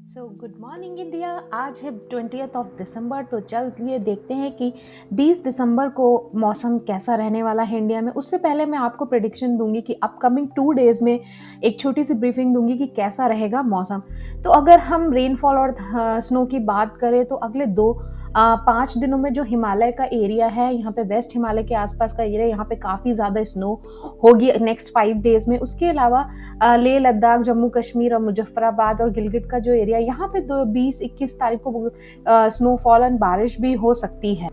Good morning India. आज है 20th of दिसंबर। तो चलिए देखते हैं कि 20 दिसंबर को मौसम कैसा रहने वाला है इंडिया में। उससे पहले मैं आपको प्रेडिक्शन दूंगी कि अपकमिंग 2 डेज में एक छोटी सी ब्रीफिंग दूंगी कि कैसा रहेगा मौसम। तो अगर हम रेनफॉल और स्नो की बात करें तो अगले 5 दिनों में जो हिमालय का एरिया है, यहाँ पे वेस्ट हिमालय के आसपास का एरिया, यहाँ पे काफ़ी ज़्यादा स्नो होगी नेक्स्ट 5 डेज में। उसके अलावा लेह लद्दाख, जम्मू कश्मीर और मुजफ्फराबाद और गिलगित का जो एरिया, यहाँ पे 20-21 तारीख को स्नोफॉल एंड बारिश भी हो सकती है।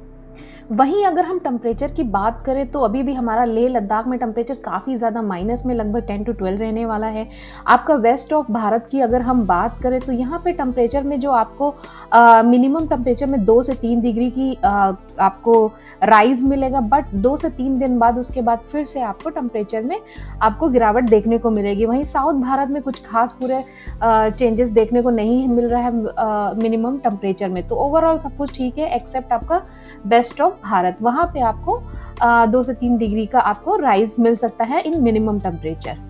वहीं अगर हम टेम्परेचर की बात करें तो अभी भी हमारा लेह लद्दाख में टेम्परेचर काफ़ी ज़्यादा माइनस में लगभग 10 to 12 रहने वाला है। आपका वेस्ट ऑफ भारत की अगर हम बात करें तो यहाँ पे टेम्परेचर में जो आपको मिनिमम टेम्परेचर में 2 से 3 डिग्री की आपको राइज मिलेगा, बट 2 से 3 दिन बाद उसके बाद फिर से आपको टेम्परेचर में आपको गिरावट देखने को मिलेगी। वहीं साउथ भारत में कुछ खास पूरे चेंजेस देखने को नहीं मिल रहा है मिनिमम टेम्परेचर में। तो ओवरऑल सब कुछ ठीक है एक्सेप्ट आपका बेस्ट ऑफ भारत, वहां पे आपको 2 से 3 डिग्री का आपको राइज मिल सकता है इन मिनिमम टेम्परेचर।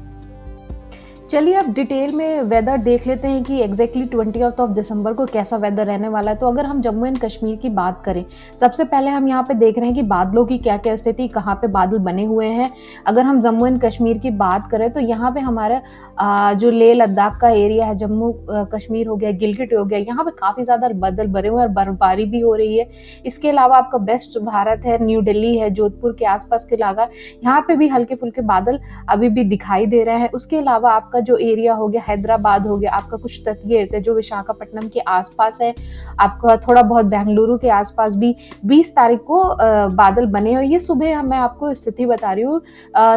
चलिए अब डिटेल में वेदर देख लेते हैं कि एग्जैक्टली 20th ऑफ दिसंबर को कैसा वेदर रहने वाला है। तो अगर हम जम्मू एंड कश्मीर की बात करें, सबसे पहले हम यहाँ पे देख रहे हैं कि बादलों की क्या क्या स्थिति, कहाँ पे बादल बने हुए हैं। अगर हम जम्मू एंड कश्मीर की बात करें तो यहाँ पे हमारा जो लेह लद्दाख का एरिया है, जम्मू कश्मीर हो गया, गिलगित हो गया, यहाँ पे काफ़ी ज़्यादा बादल बने हुए हैं और बर्फबारी भी हो रही है। इसके अलावा आपका बेस्ट भारत है, न्यू दिल्ली है, जोधपुर के आसपास के इलाका, यहाँ पे भी हल्के फुल्के बादल अभी भी दिखाई दे रहे हैं। उसके अलावा आपका जो एरिया हो गया, हैदराबाद हो गया, आपका कुछ तटीय एरिया जो विशाखापट्टनम के आसपास है, आपका थोड़ा बहुत बेंगलुरु के आसपास भी 20 तारीख को बादल बने हुए। ये सुबह मैं आपको स्थिति बता रही हूँ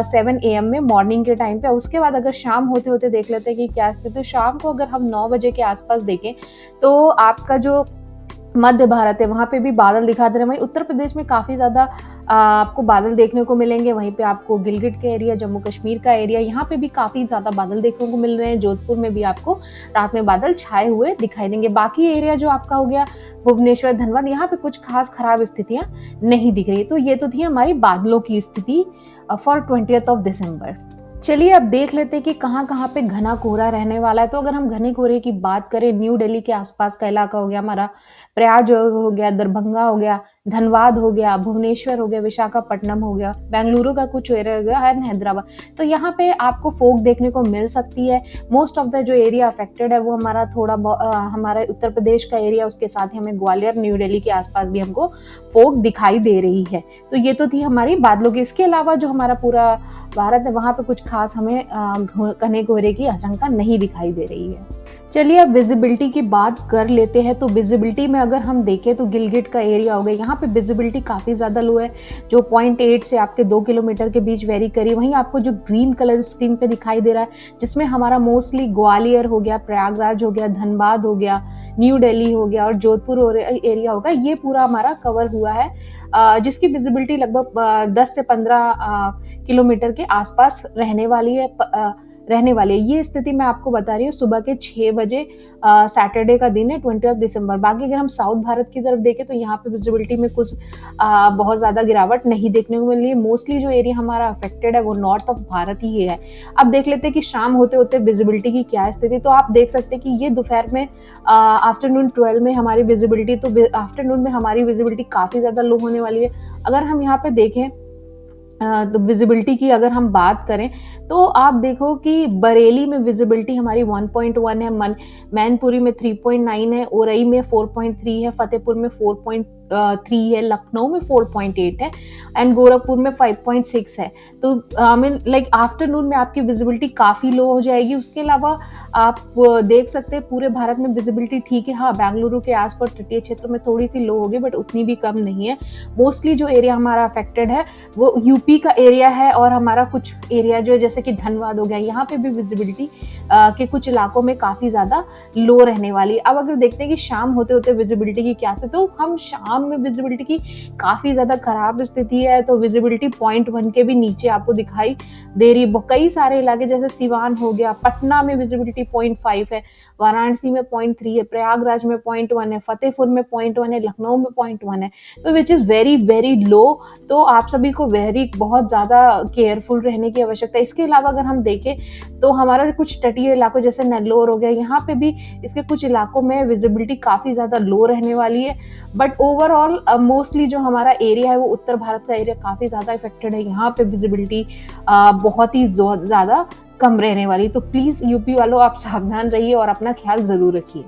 7 AM में मॉर्निंग के टाइम पे। उसके बाद अगर शाम होते होते देख लेते हैं कि क्या स्थिति। शाम को अगर हम 9 बजे के आसपास देखें तो आपका जो मध्य भारत है वहाँ पे भी बादल दिखा दे रहे हैं। वहीं उत्तर प्रदेश में काफ़ी ज़्यादा आपको बादल देखने को मिलेंगे। वहीं पे आपको गिलगित के एरिया, जम्मू कश्मीर का एरिया, यहाँ पे भी काफ़ी ज़्यादा बादल देखने को मिल रहे हैं। जोधपुर में भी आपको रात में बादल छाए हुए दिखाई देंगे। बाकी एरिया जो आपका हो गया भुवनेश्वर, धनबाद, यहाँ पे कुछ खास खराब स्थितियाँ नहीं दिख रही। तो ये तो थी हमारी बादलों की स्थिति फॉर 20th ऑफ दिसंबर। चलिए अब देख लेते हैं कि कहाँ कहाँ पे घना कोहरा रहने वाला है। तो अगर हम घने कोहरे की बात करें, न्यू दिल्ली के आसपास का इलाका हो गया हमारा, प्रयाग हो गया, दरभंगा हो गया, धनबाद हो गया, भुवनेश्वर हो गया, विशाखापट्टनम हो गया, बेंगलुरु का कुछ एरिया हो गया एंड हैदराबाद, तो यहाँ पे आपको फोग देखने को मिल सकती है। मोस्ट ऑफ द जो एरिया अफेक्टेड है वो हमारा हमारा उत्तर प्रदेश का एरिया, उसके साथ ही हमें ग्वालियर, न्यू दिल्ली के आसपास भी हमको फोग दिखाई दे रही है। तो ये तो थी हमारी बादलों की। इसके अलावा जो हमारा पूरा भारत है वहाँ पे कुछ खास हमें घने कोहरे की आशंका नहीं दिखाई दे रही है। चलिए अब विजिबिलिटी की बात कर लेते हैं। तो विजिबिलिटी में अगर हम देखें तो गिलगित का एरिया हो गया, यहाँ पे विजिबिलिटी काफ़ी ज़्यादा लो है, जो 0.8 से आपके 2 किलोमीटर के बीच वेरी करी। वहीं आपको जो ग्रीन कलर स्क्रीन पे दिखाई दे रहा है, जिसमें हमारा मोस्टली ग्वालियर हो गया, प्रयागराज हो गया, धनबाद हो गया, न्यू दिल्ली हो गया और जोधपुर एरिया होगा, ये पूरा हमारा कवर हुआ है, जिसकी विजिबिलिटी लगभग 10 से 15 किलोमीटर के आसपास रहने वाली है। ये स्थिति मैं आपको बता रही हूँ सुबह के 6 बजे सैटरडे का दिन है 20 दिसंबर। बाकी अगर हम साउथ भारत की तरफ देखें तो यहाँ पे विजिबिलिटी में कुछ बहुत ज़्यादा गिरावट नहीं देखने को मिल रही है। मोस्टली जो एरिया हमारा अफेक्टेड है वो नॉर्थ ऑफ भारत ही है। अब देख लेते हैं कि शाम होते होते विजिबिलिटी की क्या स्थिति। तो आप देख सकते हैं कि ये दोपहर में आफ्टरनून 12 में हमारी विजिबिलिटी, तो आफ्टरनून में हमारी विजिबिलिटी काफ़ी ज़्यादा लो होने वाली है। अगर हम यहाँ पे देखें तो विजिबिलिटी की अगर हम बात करें तो आप देखो कि बरेली में विजिबिलिटी हमारी 1.1 है, मैनपुरी में 3.9 है, ओरई में 4.3 है, फतेहपुर में 4.3 है, लखनऊ में 4.8 है एंड गोरखपुर में 5.6 है। तो आई मीन लाइक आफ्टरनून में आपकी विजिबिलिटी काफ़ी लो हो जाएगी। उसके अलावा आप देख सकते हैं पूरे भारत में विजिबिलिटी ठीक है। हाँ, बेंगलुरु के आसपास तटीय क्षेत्रों में थोड़ी सी लो होगी, बट उतनी भी कम नहीं है। मोस्टली जो एरिया हमारा अफेक्टेड है वो यूपी का एरिया है और हमारा कुछ एरिया जो जैसे कि धनबाद हो गया, यहाँ पे भी विजिबिलिटी के कुछ इलाकों में काफ़ी ज़्यादा लो रहने वाली है। अब अगर देखते हैं कि शाम होते होते विजिबिलिटी की क्या है, तो हम शाम शाम में विजिबिलिटी की काफ़ी ज़्यादा ख़राब स्थिति है, तो विजिबिलिटी 0.1 के भी नीचे आपको दिखाई दे रही है। कई सारे इलाके जैसे सिवान हो गया, पटना में विजिबिलिटी 0.5 है, वाराणसी में 0.3 है, प्रयागराज में 0.1 है, फतेहपुर में 0.1 है, लखनऊ में 0.1 है, तो which is very very low. तो आप सभी को बहुत ज़्यादा केयरफुल रहने की आवश्यकता है। इसके अलावा अगर हम देखें तो हमारा कुछ तटीय इलाकों जैसे नेल्लोर हो गया, यहाँ पे भी इसके कुछ इलाकों में विजिबिलिटी काफ़ी ज़्यादा लो रहने वाली है। बट ओवरऑल मोस्टली जो हमारा एरिया है वो उत्तर भारत का एरिया काफ़ी ज़्यादा इफेक्टेड है, यहाँ पे विजिबिलिटी बहुत ही ज़्यादा कम रहने वाली। तो प्लीज़ यूपी वालों आप सावधान रहिए और अपना ख्याल ज़रूर रखिए।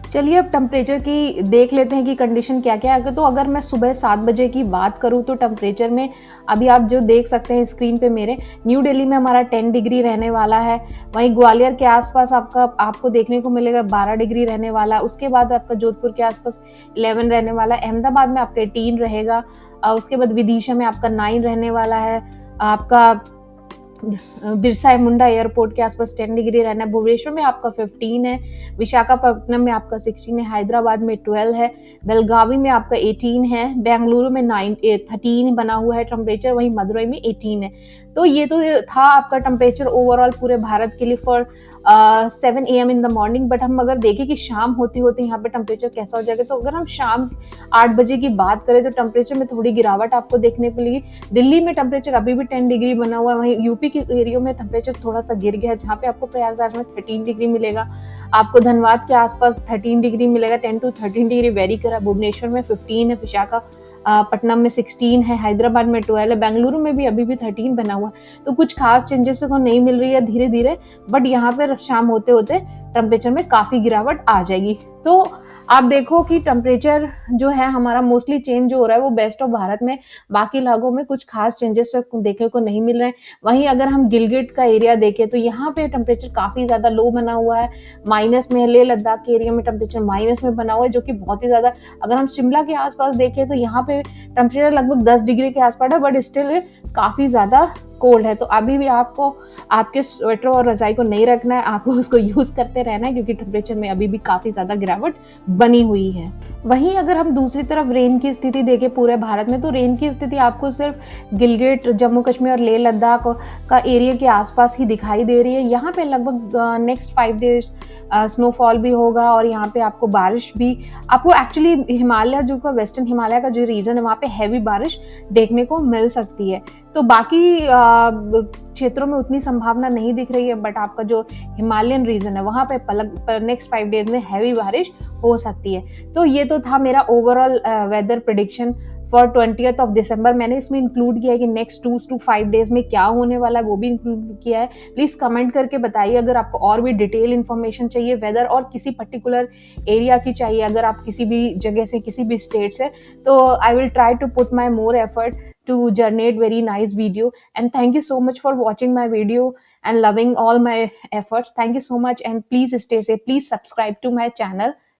चलिए अब टेम्परेचर की देख लेते हैं कि कंडीशन क्या क्या है। तो अगर मैं सुबह 7 बजे की बात करूं तो टेम्परेचर में अभी आप जो देख सकते हैं स्क्रीन पे मेरे, न्यू दिल्ली में हमारा 10 डिग्री रहने वाला है। वहीं ग्वालियर के आसपास आपको देखने को मिलेगा 12 डिग्री रहने वाला है। उसके बाद आपका जोधपुर के आसपास 11 रहने वाला है। अहमदाबाद में आपका 18 रहेगा। उसके बाद विदिशा में आपका 9 रहने वाला है। आपका बिरसा मुंडा एयरपोर्ट के आसपास 10 डिग्री रहना है। भुवनेश्वर में आपका 15 है। विशाखापट्टनम में आपका 16 है। हैदराबाद में 12 है। बेलगावी में आपका 18 है। बेंगलुरु में 13 बना हुआ है टेम्परेचर। वहीं मदुरई में 18 है। तो ये तो था आपका टेम्परेचर ओवरऑल पूरे भारत के लिए for 7 AM in the morning. But हम अगर देखें कि शाम होते होते यहाँ पे टेम्परेचर कैसा हो जाएगा, तो अगर हम शाम 8 बजे की बात करें तो टेम्परेचर में थोड़ी गिरावट आपको देखने को मिलेगी। दिल्ली में टेम्परेचर अभी भी 10 डिग्री बना हुआ है। वहीं यूपी के एरियो में टेम्परेचर थोड़ा सा गिर गया है, जहाँ पे आपको प्रयागराज में 13 डिग्री मिलेगा। आपको धनबाद के आसपास 13 डिग्री मिलेगा, 10 to 13 डिग्री वेरी करा। भुवनेश्वर में 15 है। विशाखापट्टनम में 16 है। हैदराबाद में 12 है। बेंगलुरु में भी अभी भी 13 बना हुआ है। तो कुछ खास चेंजेस तो नहीं मिल रही है धीरे धीरे, बट यहाँ पे शाम होते होते टेम्परेचर में काफी गिरावट आ जाएगी। तो आप देखो कि टेम्परेचर जो है हमारा मोस्टली चेंज जो हो रहा है वो बेस्ट ऑफ भारत में, बाकी इलाकों में कुछ खास चेंजेस देखने को नहीं मिल रहे हैं। वहीं अगर हम गिलगिट का एरिया देखें तो यहाँ पे टेम्परेचर काफी ज्यादा लो बना हुआ है, माइनस में। लेह लद्दाख के एरिया में टेम्परेचर माइनस में बना हुआ है, जो कि बहुत ही ज्यादा। अगर हम शिमला के आसपास देखें तो यहाँ पे टेम्परेचर लगभग 10 डिग्री के आसपास है, बट स्टिल काफी ज्यादा कोल्ड है। तो अभी भी आपको आपके स्वेटर और रजाई को नहीं रखना है, आपको उसको यूज करते रहना है, क्योंकि टेम्परेचर में अभी भी काफी ज्यादा गिरावट बनी हुई है। वहीं अगर हम दूसरी तरफ रेन की स्थिति देखें पूरे भारत में, तो रेन की स्थिति आपको सिर्फ गिलगिट, जम्मू कश्मीर और लेह लद्दाख का एरिया के आसपास ही दिखाई दे रही है। यहाँ पे लगभग नेक्स्ट 5 डेज स्नोफॉल भी होगा, और यहाँ पे आपको बारिश भी, आपको एक्चुअली हिमालय जो का वेस्टर्न हिमालय का जो रीजन है वहाँ पे हैवी बारिश देखने को मिल सकती है। तो बाकी क्षेत्रों में उतनी संभावना नहीं दिख रही है, बट आपका जो हिमालयन रीजन है वहाँ पे नेक्स्ट 5 डेज में हैवी बारिश हो सकती है। तो ये तो था मेरा overall weather prediction for 20th of December. मैंने इसमें इंक्लूड किया है कि नेक्स्ट 2 to 5 डेज में क्या होने वाला है, वो भी इंक्लूड किया है। प्लीज कमेंट करके बताइए अगर आपको और भी डिटेल इन्फॉर्मेशन चाहिए वेदर और किसी पर्टिकुलर एरिया की चाहिए। अगर आप किसी भी जगह से, किसी भी स्टेट से, तो I will try to put my more effort to generate very nice video. And thank you so much for watching my video and loving all my efforts. Thank you so much, and please stay safe. Please subscribe to my channel.